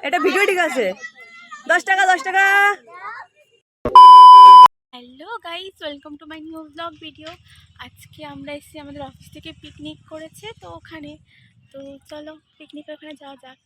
এটা ভিডিও ঠিক আছে। 10 টাকা 10 টাকা। Hello guys, welcome to my new blog video. আজকে আমরা এসেছি, আমাদের অফিস থেকে পিকনিক করেছে তো ওখানে। তো চলো পিকনিকের ওখানে যাওয়া যাক।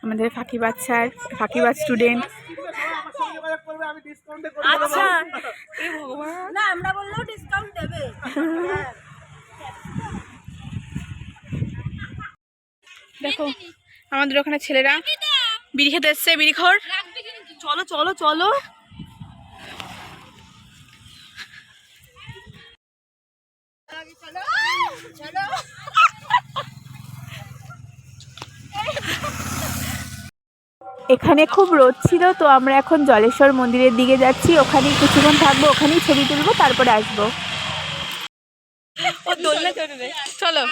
আমাদের ফাঁকিবাজ স্যার, ফাঁকিবাজ স্টুডেন্ট। আচ্ছা না আমরা বললেও ডিসকাউন্ট দেবে। দেখো আমাদের ওখানে ছেলেরা বিড়ি খেতে এসছে, বিড়িখোর। চলো চলো চলো। এখানে খুব রোদ ছিল, তো আমরা এখন জলেশ্বর মন্দিরের দিকে যাচ্ছি। ওখানেই কিছুক্ষণ থাকবো, ওখানেই ছবি তুলবো, তারপরে আসবো। চলো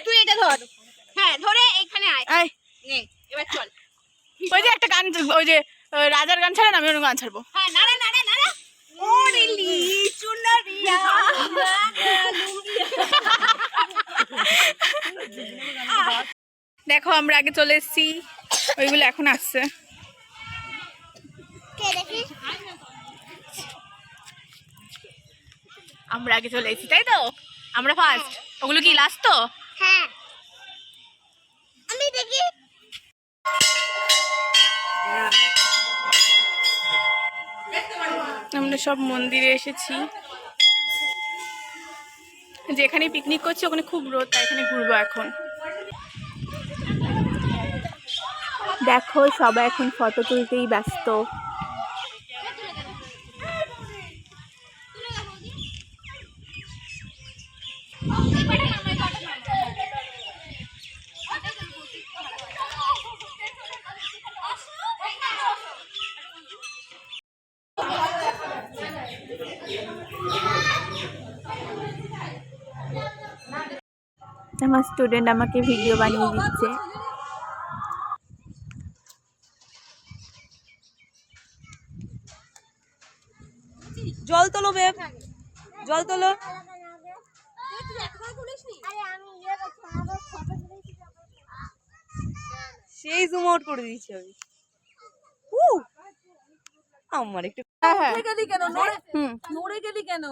তুই এটা ধর। হ্যাঁ ধরে এখানে আয়। নে এবার চল। ওই যে একটা গান, ওই যে রাজার গান ছাড়েন, আমি অন্য গান ছাড়বো। হ্যাঁ নাড়া নাড়া নাড়া। ওরেলি চুনরিয়া। দেখো আমরা আগে চলে এসেছি, ওইগুলো এখন আসছে। আমরা আগে চলে এসেছি, তাই তো? আমরা ফার্স্ট। ওগুলো কি লাস্ট? তো হ্যাঁ আমি দেখি। আমরা সব মন্দিরে এসেছি। যেখানে পিকনিক করছি ওখানে খুব রোদ, তাই এখানে ঘুরবো এখন। দেখো সবাই এখন ফটো তুলতেই ব্যস্ত। আমার স্টুডেন্ট আমাকে ভিডিও বানিয়ে দিচ্ছে। জল তোলো বেব, জল তোলো। সেই জুম আউট করে দিয়েছি আমি। আমার একটু গেলি কেন? নড়ে গেলি কেন?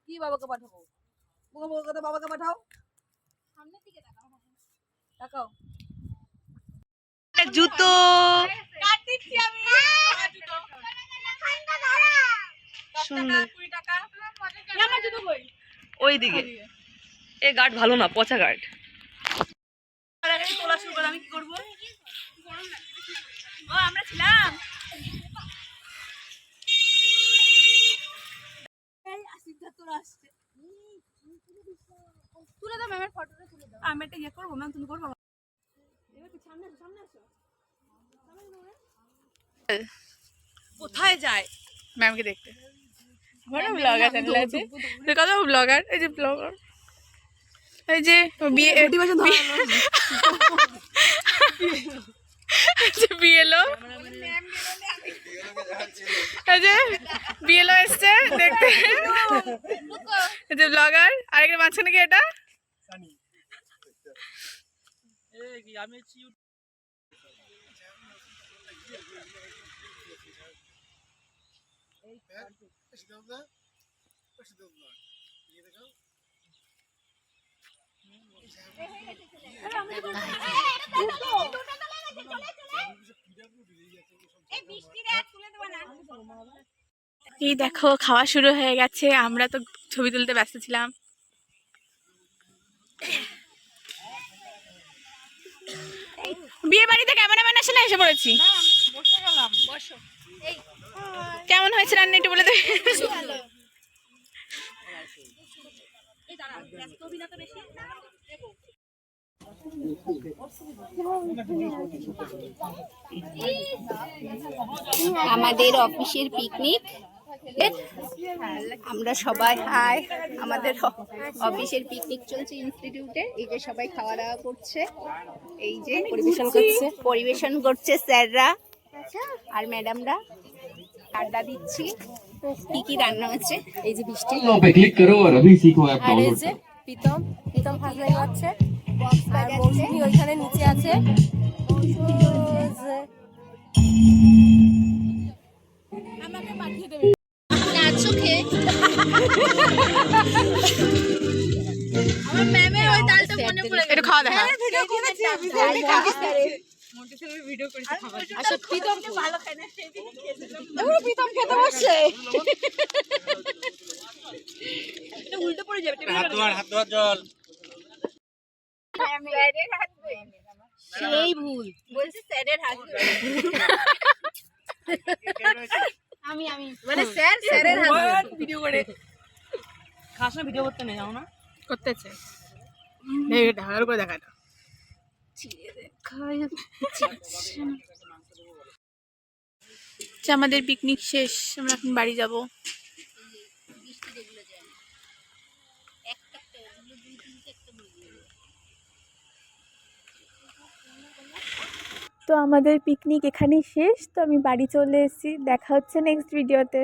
কি বাবাকে পাঠাবো? বাবাকে পাঠাও। তাকাও। জুতো সুন্দর। ওই দিকে এ গার্ড ভালো না, পচা গার্ড। তোলা শুরু করে আমি কি করবো? ও আমরা ছিলাম। তুলে দাও ম্যামের ফটোটা, তুলে দাও। আমি একটা ইয়ে করবো ম্যাম, তুমি করবো? কোথায় যায় ম্যামকে দেখতে? আমারও ব্লগার চ্যানেল আছে। কত ব্লগার, এই যে ব্লগার, এই যে বিয়ে বিয়েলো, এই যে বিয়েলো এসছে দেখতে, এই যে ব্লগার। আরেকটা মাঝখানে কি এটা? এই দেখো খাওয়া শুরু হয়ে গেছে, আমরা তো ছবি তুলতে ব্যস্ত ছিলাম। বিয়ে বাড়িতে ক্যামেরাম্যান আসে না, এসে পড়েছি। কেমন হয়েছে রান্না একটু বলে দে। আমাদের অফিসের পিকনিক আমরা সবাই হাই আমাদের অফিসের পিকনিক চলছে ইনস্টিটিউটে। এই যে সবাই খাওয়া দাওয়া করছে, এই যে পরিবেশন করছে স্যাররা আর ম্যাডামরা। আড্ডা দিচ্ছি। কি কি রান্না হচ্ছে? এই যে বৃষ্টি, पे क्लिक करो और अभी सीखो ऐप আর এই डाउनलोड যে প্রীতম প্রীতম ফাজলাই হচ্ছে, বক্স আর বাজাচ্ছে। মৌসুমি ওইখানে নিচে আছে। আমাকে পাঠিয়ে দেবে নাচো খেয়ে। আমার ম্যামের ওই তালটা মনে পড়ে গেল। একটু খাওয়া দেখা। ভিডিও করেছি ভিডিও করেছি খাবার। আচ্ছা প্রীতমকে ভালো খায় না সেদিন খেয়েছিলাম। দেখো প্রীতম খেতে বসছে। এটা উল্টো পড়ে যাবে। हाथ धोआ जल সেই ভুল বলছি, স্যারের হাসবে। আমি মানে স্যারের হাসবে ভিডিও করে খাস না, ভিডিও করতে নেই যাও না করতেছে। ভালো করে দেখা এটা। আমাদের পিকনিক শেষ, আমরা এখন বাড়ি যাব। তো আমাদের পিকনিক এখানেই শেষ। তো আমি বাড়ি চলে এসেছি। দেখা হচ্ছে নেক্সট ভিডিওতে।